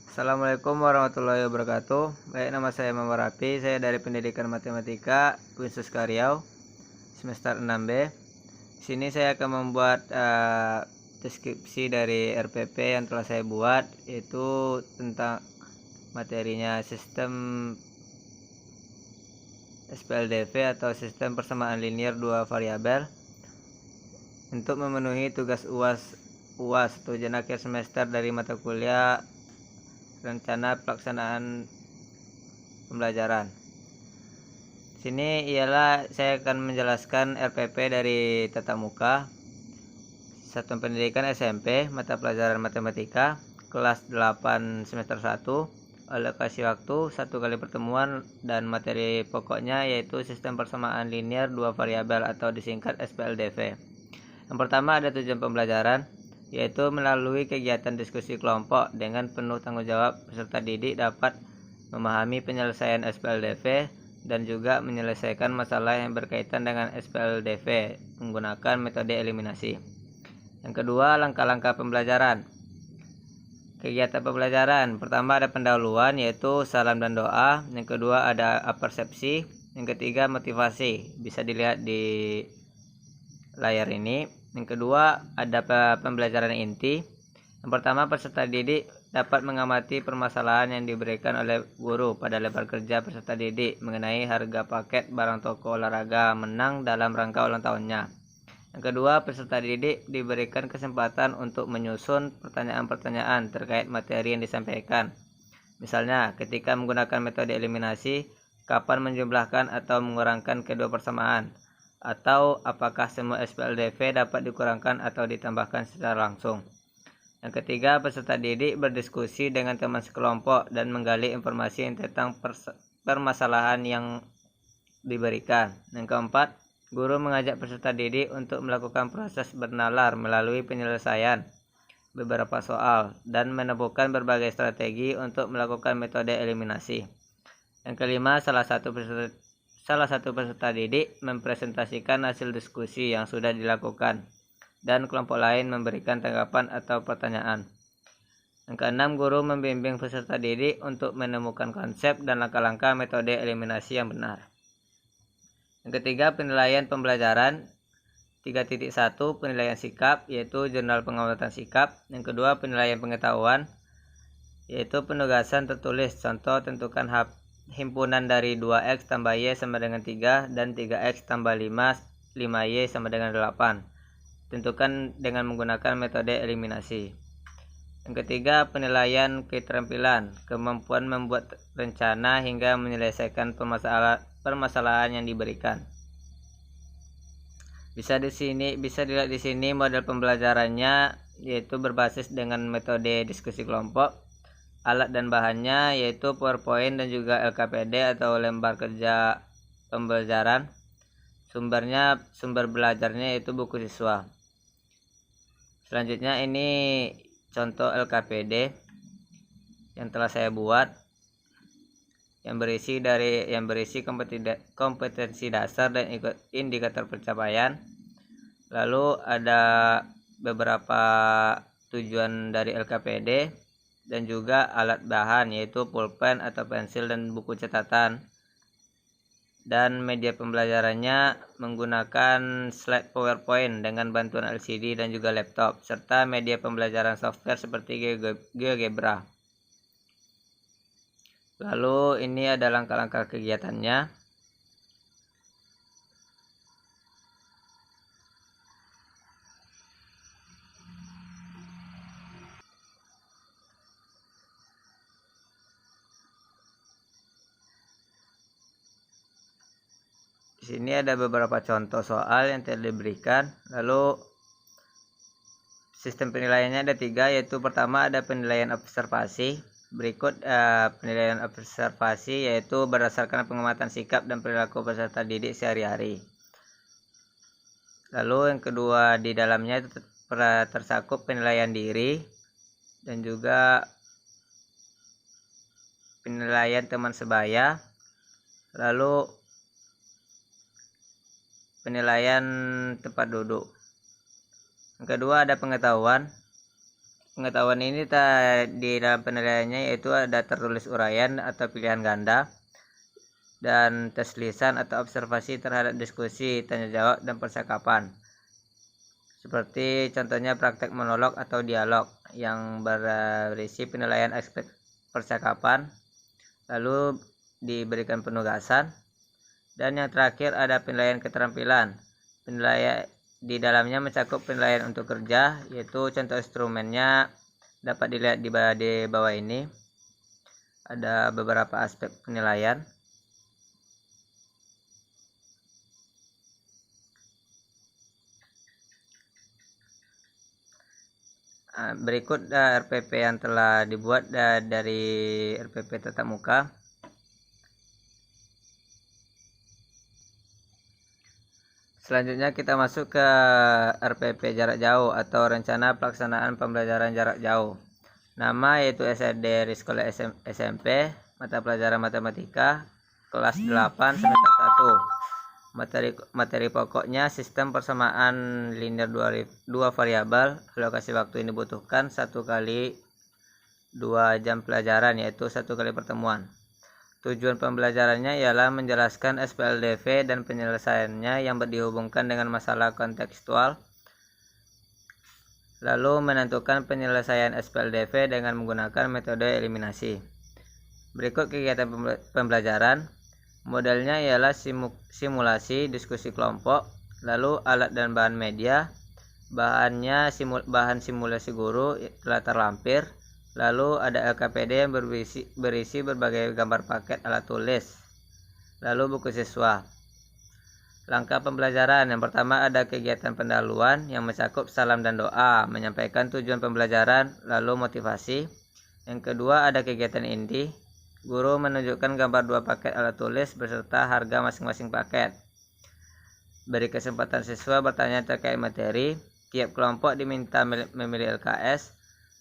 Assalamualaikum warahmatullahi wabarakatuh. Baik, nama saya Muhammad Rafi. Saya dari Pendidikan Matematika Uinsus Riau semester 6B. Di sini saya akan membuat deskripsi dari RPP yang telah saya buat, yaitu tentang materinya sistem SPLDV atau sistem persamaan linear dua variabel untuk memenuhi tugas UAS tujuan akhir semester dari mata kuliah rencana pelaksanaan pembelajaran. Sini ialah saya akan menjelaskan RPP dari tatap muka, Satuan Pendidikan SMP, mata pelajaran matematika, kelas 8 semester 1, alokasi waktu 1 kali pertemuan, dan materi pokoknya yaitu sistem persamaan linear dua variabel atau disingkat SPLDV. Yang pertama ada tujuan pembelajaran, yaitu melalui kegiatan diskusi kelompok dengan penuh tanggung jawab peserta didik dapat memahami penyelesaian SPLDV dan juga menyelesaikan masalah yang berkaitan dengan SPLDV menggunakan metode eliminasi. Yang kedua, langkah-langkah pembelajaran. Kegiatan pembelajaran pertama ada pendahuluan yaitu salam dan doa, yang kedua ada apersepsi, yang ketiga motivasi, bisa dilihat di layar ini. Yang kedua ada pembelajaran inti. Yang pertama, peserta didik dapat mengamati permasalahan yang diberikan oleh guru pada lembar kerja peserta didik mengenai harga paket barang toko olahraga menang dalam rangka ulang tahunnya. Yang kedua, peserta didik diberikan kesempatan untuk menyusun pertanyaan-pertanyaan terkait materi yang disampaikan. Misalnya, ketika menggunakan metode eliminasi, kapan menjumlahkan atau mengurangkan kedua persamaan? Atau apakah semua SPLDV dapat dikurangkan atau ditambahkan secara langsung. Yang ketiga, peserta didik berdiskusi dengan teman sekelompok dan menggali informasi tentang permasalahan yang diberikan. Yang keempat, guru mengajak peserta didik untuk melakukan proses bernalar melalui penyelesaian beberapa soal dan menemukan berbagai strategi untuk melakukan metode eliminasi. Yang kelima, salah satu peserta didik mempresentasikan hasil diskusi yang sudah dilakukan dan kelompok lain memberikan tanggapan atau pertanyaan. Yang keenam, guru membimbing peserta didik untuk menemukan konsep dan langkah-langkah metode eliminasi yang benar. Yang ketiga, penilaian pembelajaran. 3.1 penilaian sikap, yaitu jurnal pengamatan sikap. Yang kedua, penilaian pengetahuan, yaitu penugasan tertulis. Contoh, tentukan himpunan dari 2x tambah y sama dengan 3 dan 3x tambah 5y sama dengan 8. Tentukan dengan menggunakan metode eliminasi. Yang ketiga, penilaian keterampilan, kemampuan membuat rencana hingga menyelesaikan permasalahan yang diberikan. Bisa dilihat di sini model pembelajarannya, yaitu berbasis dengan metode diskusi kelompok. Alat dan bahannya yaitu PowerPoint dan juga LKPD atau lembar kerja pembelajaran. Sumber belajarnya yaitu buku siswa. Selanjutnya ini contoh LKPD yang telah saya buat, yang berisi kompetensi dasar dan indikator pencapaian. Lalu ada beberapa tujuan dari LKPD dan juga alat bahan yaitu pulpen atau pensil dan buku catatan. Dan media pembelajarannya menggunakan slide PowerPoint dengan bantuan LCD dan juga laptop, serta media pembelajaran software seperti GeoGebra. Lalu ini ada langkah-langkah kegiatannya. Di sini ada beberapa contoh soal yang telah diberikan. Lalu sistem penilaiannya ada 3, yaitu pertama ada penilaian observasi. Berikut penilaian observasi yaitu berdasarkan pengamatan sikap dan perilaku peserta didik sehari-hari. Lalu yang kedua, di dalamnya tersakup penilaian diri dan juga penilaian teman sebaya. Lalu penilaian tempat duduk. Yang kedua ada pengetahuan. Pengetahuan ini di dalam penilaiannya yaitu ada tertulis uraian atau pilihan ganda, dan tes lisan atau observasi terhadap diskusi, tanya jawab, dan percakapan. Seperti contohnya praktek monolog atau dialog yang berisi penilaian aspek percakapan, lalu diberikan penugasan, dan yang terakhir ada penilaian keterampilan. Penilaian di dalamnya mencakup penilaian untuk kerja, yaitu contoh instrumennya dapat dilihat di bawah ini. Ada beberapa aspek penilaian. Berikut RPP yang telah dibuat dari RPP tatap muka. Selanjutnya kita masuk ke RPP jarak jauh atau rencana pelaksanaan pembelajaran jarak jauh. Nama yaitu SRD Sekolah SMP, mata pelajaran matematika, kelas 8 semester 1. Materi pokoknya sistem persamaan linear dua variabel. Alokasi waktu ini dibutuhkan 1 kali 2 jam pelajaran, yaitu 1 kali pertemuan. Tujuan pembelajarannya ialah menjelaskan SPLDV dan penyelesaiannya yang dihubungkan dengan masalah kontekstual, lalu menentukan penyelesaian SPLDV dengan menggunakan metode eliminasi. Berikut kegiatan pembelajaran. Modelnya ialah simulasi diskusi kelompok, lalu alat dan bahan media. Bahan simulasi guru, latar lampir, lalu ada LKPD yang berisi berbagai gambar paket alat tulis, lalu buku siswa. Langkah pembelajaran. Yang pertama ada kegiatan pendahuluan yang mencakup salam dan doa, menyampaikan tujuan pembelajaran, lalu motivasi. Yang kedua ada kegiatan inti. Guru menunjukkan gambar 2 paket alat tulis beserta harga masing-masing paket. Beri kesempatan siswa bertanya terkait materi. Tiap kelompok diminta memilih LKS,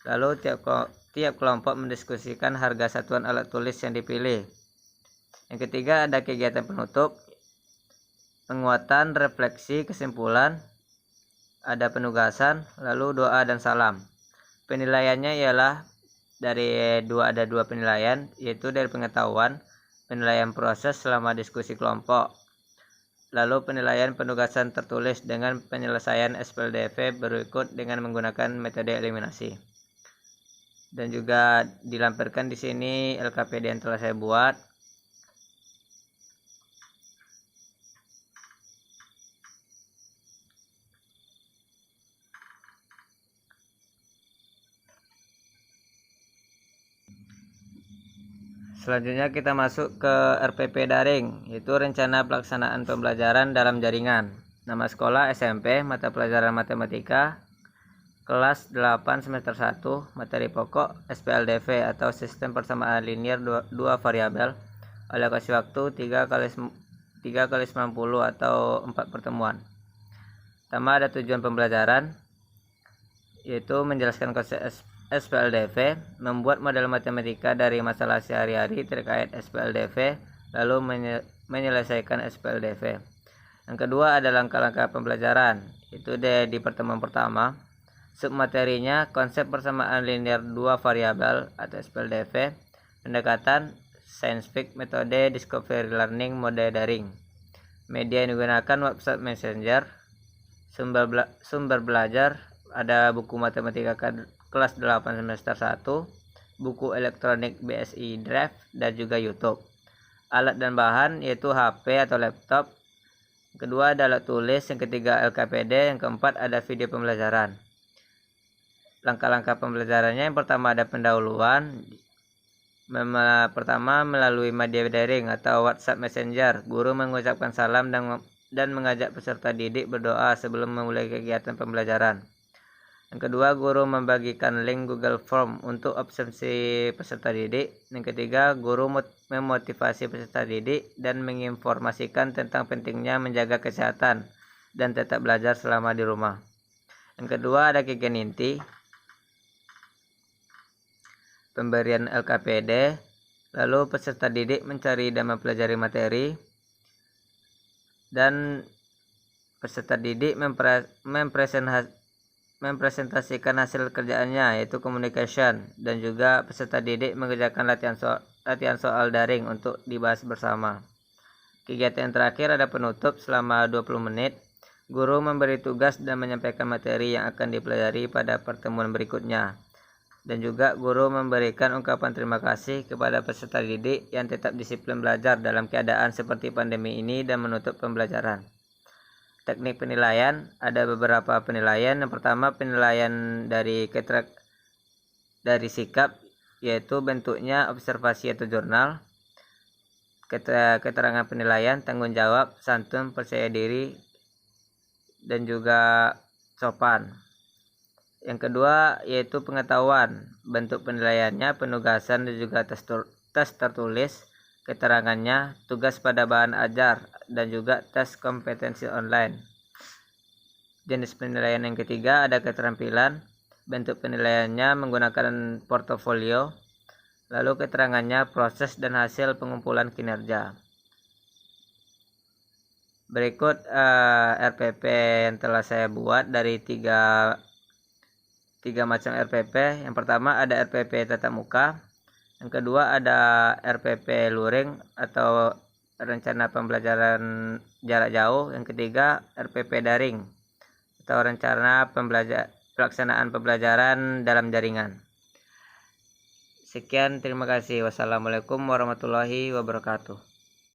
lalu tiap kelompok mendiskusikan harga satuan alat tulis yang dipilih. Yang ketiga ada kegiatan penutup, penguatan, refleksi, kesimpulan, ada penugasan, lalu doa dan salam. Penilaiannya ialah ada dua penilaian, yaitu dari pengetahuan, penilaian proses selama diskusi kelompok, lalu penilaian penugasan tertulis dengan penyelesaian SPLDV berikut dengan menggunakan metode eliminasi. Dan juga dilampirkan di sini LKPD yang telah saya buat. Selanjutnya kita masuk ke RPP daring, yaitu rencana pelaksanaan pembelajaran dalam jaringan. Nama sekolah SMP, mata pelajaran matematika, kelas 8 semester 1, materi pokok SPLDV atau sistem persamaan linear dua variabel. Alokasi waktu 3 kali 90 atau 4 pertemuan. Pertama ada tujuan pembelajaran, yaitu menjelaskan konsep SPLDV, membuat model matematika dari masalah sehari-hari terkait SPLDV, lalu menyelesaikan SPLDV. Yang kedua ada langkah-langkah pembelajaran, itu di pertemuan pertama. Submaterinya konsep persamaan linear dua variabel atau SPLDV, pendekatan scientific, metode discovery learning, mode daring. Media yang digunakan website messenger. Sumber belajar ada buku matematika kelas 8 semester 1, buku elektronik BSI Drive, dan juga YouTube. Alat dan bahan yaitu HP atau laptop. Kedua ada alat tulis, yang ketiga LKPD, yang keempat ada video pembelajaran. Langkah-langkah pembelajarannya, yang pertama ada pendahuluan. Pertama melalui media daring atau WhatsApp Messenger, guru mengucapkan salam dan mengajak peserta didik berdoa sebelum memulai kegiatan pembelajaran. Yang kedua, guru membagikan link Google Form untuk absensi peserta didik. Yang ketiga, guru memotivasi peserta didik dan menginformasikan tentang pentingnya menjaga kesehatan dan tetap belajar selama di rumah. Yang kedua, ada kegiatan inti, pemberian LKPD, lalu peserta didik mencari dan mempelajari materi, dan peserta didik mempresentasikan mempresentasikan hasil kerjaannya, yaitu communication, dan juga peserta didik mengerjakan latihan soal daring untuk dibahas bersama. Kegiatan yang terakhir ada penutup selama 20 menit. Guru memberi tugas dan menyampaikan materi yang akan dipelajari pada pertemuan berikutnya. Dan juga guru memberikan ungkapan terima kasih kepada peserta didik yang tetap disiplin belajar dalam keadaan seperti pandemi ini dan menutup pembelajaran. Teknik penilaian, ada beberapa penilaian. Yang pertama, penilaian dari sikap, yaitu bentuknya observasi atau jurnal. Keterangan penilaian, tanggung jawab, santun, percaya diri, dan juga sopan. Yang kedua yaitu pengetahuan, bentuk penilaiannya, penugasan, dan juga tes tertulis, keterangannya, tugas pada bahan ajar, dan juga tes kompetensi online. Jenis penilaian yang ketiga ada keterampilan, bentuk penilaiannya menggunakan portofolio, lalu keterangannya proses dan hasil pengumpulan kinerja. Berikut RPP yang telah saya buat dari tiga macam RPP. Yang pertama ada RPP tatap muka, yang kedua ada RPP luring atau rencana pembelajaran jarak jauh, yang ketiga RPP daring atau rencana pelaksanaan pembelajaran dalam jaringan. Sekian, terima kasih. Wassalamualaikum warahmatullahi wabarakatuh.